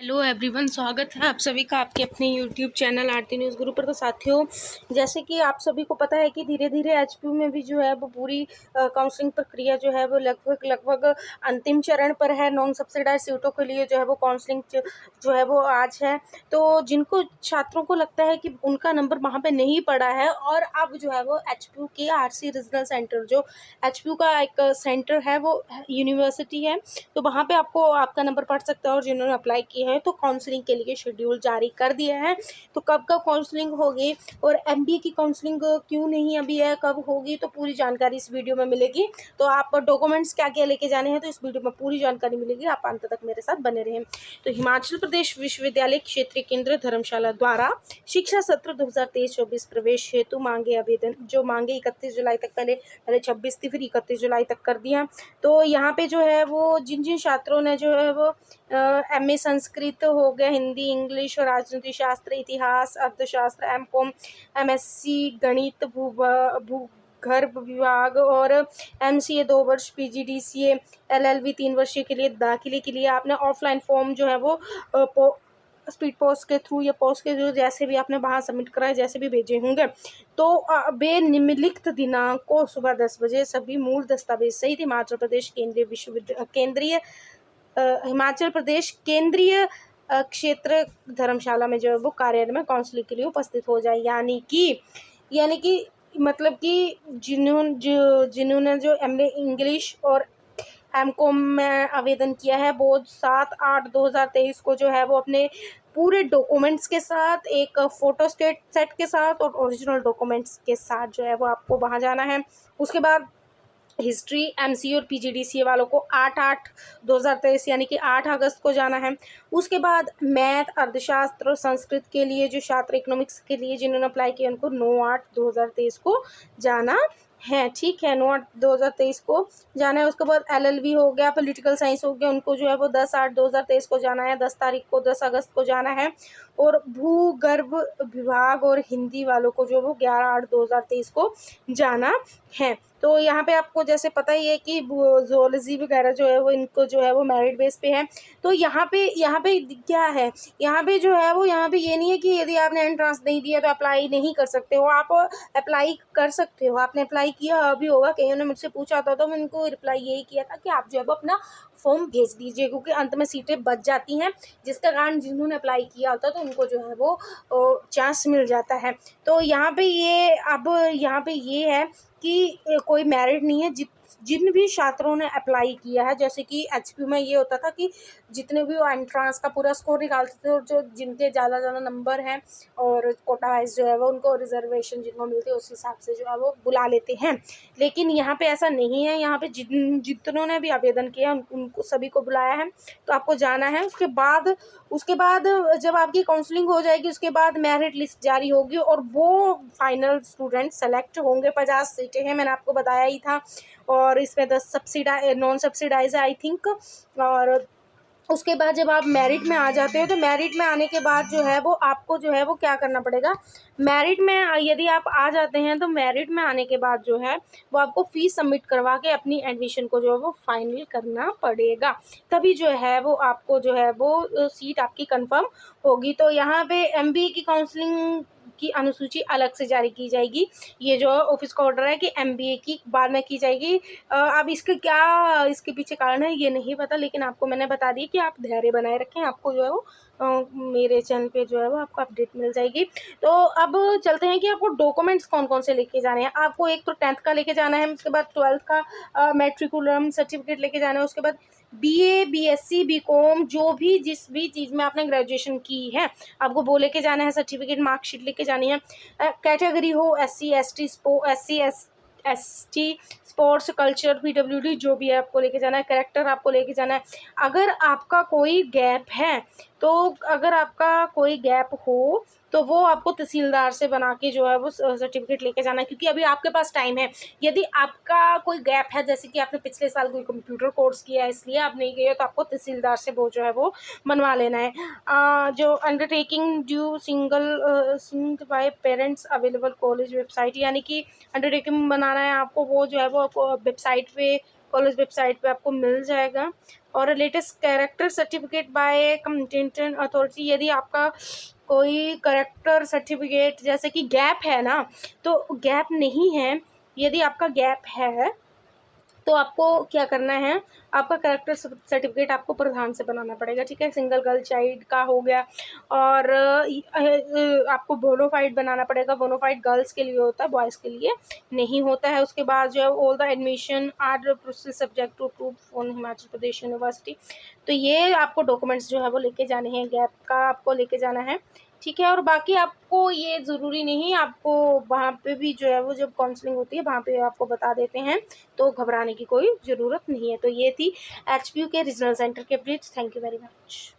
Hello everyone, स्वागत है आप सभी का आपके अपने यूट्यूब चैनल आरती न्यूज़ गुरु पर। तो साथियों, जैसे कि आप सभी को पता है कि धीरे धीरे एचपीयू में भी जो है वो पूरी काउंसलिंग प्रक्रिया जो है वो लगभग अंतिम चरण पर है। नॉन सब्सिडाइज सीटों के लिए जो है वो काउंसलिंग जो है वो आज है। तो जिनको छात्रों को लगता है कि उनका नंबर वहाँ पे नहीं पड़ा है और अब जो है वो एचपीयू के आरसी रीजनल सेंटर, जो एचपीयू का एक सेंटर है वो यूनिवर्सिटी है, तो वहाँ पे आपको आपका नंबर पड़ सकता है। और जिन्होंने अप्लाई किया है तो काउंसलिंग के लिए शेड्यूल जारी कर दिया है। तो कब कब काउंसलिंग होगी और एमबीए की काउंसलिंग क्यों नहीं अभी है, कब होगी, तो पूरी जानकारी इस वीडियो में मिलेगी। तो आप डॉक्यूमेंट्स क्या क्या लेके जाने हैं तो इस वीडियो में पूरी जानकारी मिलेगी, आप अंत तक मेरे साथ बने रहें। तो हिमाचल प्रदेश विश्वविद्यालय क्षेत्रीय केंद्र धर्मशाला द्वारा शिक्षा सत्र 2023-24 प्रवेश हेतु मांगे आवेदन, जो मांगे 31 जुलाई तक, पहले 26 थी, फिर 31 जुलाई तक कर दिया। तो यहाँ पे जो है वो जिन जिन छात्रों ने जो है वो एमए संस्कृत हो गया, हिंदी, इंग्लिश और राजनीति शास्त्र, इतिहास, अर्थशास्त्र, एमकॉम, एमएससी गणित, भूगर्भ विभाग और एमसीए 2 वर्ष, पीजीडीसीए, एलएलबी 3 वर्षीय के लिए दाखिले के लिए आपने ऑफलाइन फॉर्म जो है वो स्पीड पोस्ट के थ्रू या पोस्ट के जो जैसे भी आपने वहाँ सबमिट कराए, जैसे भी भेजे होंगे, तो बे निम्नलिखित दिनांक को सुबह 10 बजे सभी मूल दस्तावेज सहित हिमाचल प्रदेश केंद्रीय क्षेत्र धर्मशाला में जो है वो कार्यालय में काउंसलिंग के लिए उपस्थित हो जाए। यानी कि मतलब कि जिन्होंने जो एमए इंग्लिश और एमकॉम में आवेदन किया है वो 7/8/2023 को जो है वो अपने पूरे डॉक्यूमेंट्स के साथ, एक फ़ोटो सेट के साथ और ओरिजिनल डॉक्यूमेंट्स के साथ जो है वो आपको वहाँ जाना है। उसके बाद हिस्ट्री, एमसी और पीजीडीसीए वालों को 8/8/2023 यानी कि 8 अगस्त को जाना है। उसके बाद मैथ, अर्थशास्त्र और संस्कृत के लिए जो छात्र, इकोनॉमिक्स के लिए जिन्होंने अप्लाई किया उनको 9/8/2023 को जाना है। ठीक है, 9/8/2023 को जाना है। उसके बाद एलएलबी हो गया, पॉलिटिकल साइंस हो गया, उनको जो है वो 10/8/2023 को जाना है, 10 तारीख को, 10 अगस्त को जाना है। और भूगर्भ विभाग और हिंदी वालों को जो वो 11/8/2023 को जाना है। तो यहाँ पे आपको जैसे पता ही है कि ज़ूलॉजी वगैरह जो है वो इनको जो है वो मेरिट बेस पे है। तो यहाँ पे क्या है, यहाँ पे जो है वो, यहाँ पे ये नहीं है कि यदि आपने एंट्रेंस नहीं दिया तो अप्लाई नहीं कर सकते हो, आप अप्लाई कर सकते हो। आपने अप्लाई किया अभी होगा, कईयों ने मुझसे पूछा था तो मैं उनको रिप्लाई यही किया था कि आप जो है वो अपना फॉर्म भेज दीजिए, क्योंकि अंत में सीटें बच जाती हैं, जिसका कारण जिन्होंने अप्लाई किया होता है तो उनको जो है वो चांस मिल जाता है। तो यहाँ पे ये है कि कोई मेरिट नहीं है। जिन भी छात्रों ने अप्लाई किया है, जैसे कि एचपीयू में ये होता था कि जितने भी वो एंट्रेंस का पूरा स्कोर निकालते थे और जो जिनके ज़्यादा नंबर हैं और कोटा वाइज जो है वो उनको रिजर्वेशन जिनको मिलती है उस हिसाब से जो है वो बुला लेते हैं। लेकिन यहाँ पे ऐसा नहीं है, यहाँ पे जितनों ने भी आवेदन किया उनको सभी को बुलाया है। तो आपको जाना है। उसके बाद जब आपकी काउंसलिंग हो जाएगी उसके बाद मेरिट लिस्ट जारी होगी और वो फाइनल स्टूडेंट सेलेक्ट होंगे। 50 सीटें हैं, मैंने आपको बताया ही था, और इसमें 10 नॉन सब्सिडाइज है आई थिंक। और उसके बाद जब आप मेरिट में आ जाते हो तो मेरिट में आने के बाद जो है वो आपको जो है वो क्या करना पड़ेगा, मेरिट में यदि आप आ जाते हैं तो मेरिट में आने के बाद जो है वो आपको फ़ीस सबमिट करवा के अपनी एडमिशन को जो है वो फाइनल करना पड़ेगा, तभी जो है वो आपको जो है वो सीट आपकी कंफर्म होगी। तो यहाँ पे एमबीए की काउंसलिंग की अनुसूची अलग से जारी की जाएगी। ये जो ऑफिस का ऑर्डर है कि एमबीए की बाद में की जाएगी। अब इसके पीछे कारण है ये नहीं पता, लेकिन आपको मैंने बता दी कि आप धैर्य बनाए रखें, आपको जो है वो मेरे चैनल पे जो है वो आपको अपडेट मिल जाएगी। तो अब चलते हैं कि आपको डॉक्यूमेंट्स कौन कौन से लेके जाने हैं। आपको एक तो 10th का लेके जाना है, उसके बाद 12th का मैट्रिकुलम सर्टिफिकेट लेके जाना है, उसके बाद बीए, बीएससी, बीकॉम, जो भी जिस भी चीज़ में आपने ग्रेजुएशन की है आपको वो लेके जाना है, सर्टिफिकेट, मार्कशीट लेके जानी है। कैटेगरी हो SC ST sports, culture, PWD, जो भी है आपको लेके जाना है। कैरेक्टर आपको लेके जाना है। अगर आपका कोई गैप है तो अगर आपका कोई गैप हो तो वो आपको तहसीलदार से बना के जो है वो सर्टिफिकेट लेके जाना है, क्योंकि अभी आपके पास टाइम है। यदि आपका कोई गैप है, जैसे कि आपने पिछले साल कोई कंप्यूटर कोर्स किया है इसलिए आप नहीं गए, तो आपको तहसीलदार से वो जो है वो बनवा लेना है। जो undertaking duly signed by parents available college website, यानी कि अंडरटेकिंग बनाना है आपको, वो जो है वो आपको वेबसाइट पे कॉलेज वेबसाइट पे आपको मिल जाएगा। और latest character certificate by competent authority, यदि आपका कोई करेक्टर सर्टिफिकेट जैसे कि गैप है ना, तो गैप नहीं है, यदि आपका गैप है तो आपको क्या करना है, आपका करेक्टर सर्टिफिकेट आपको प्रधान से बनाना पड़ेगा, ठीक है। सिंगल गर्ल चाइल्ड का हो गया। और आपको बोनाफाइड बनाना पड़ेगा। बोनाफाइड गर्ल्स के लिए होता है, बॉयज़ के लिए नहीं होता है। उसके बाद जो है all the admission are process subject to approve on Himachal Pradesh university. तो ये आपको डॉक्यूमेंट्स जो है वो लेके जाने हैं, गैप का आपको लेके जाना है, ठीक है। और बाकी आपको ये ज़रूरी नहीं, आपको वहाँ पे भी जो है वो जब काउंसलिंग होती है वहाँ पे आपको बता देते हैं, तो घबराने की कोई ज़रूरत नहीं है। तो ये थी एचपीयू के रीजनल सेंटर की updates. Thank you very much.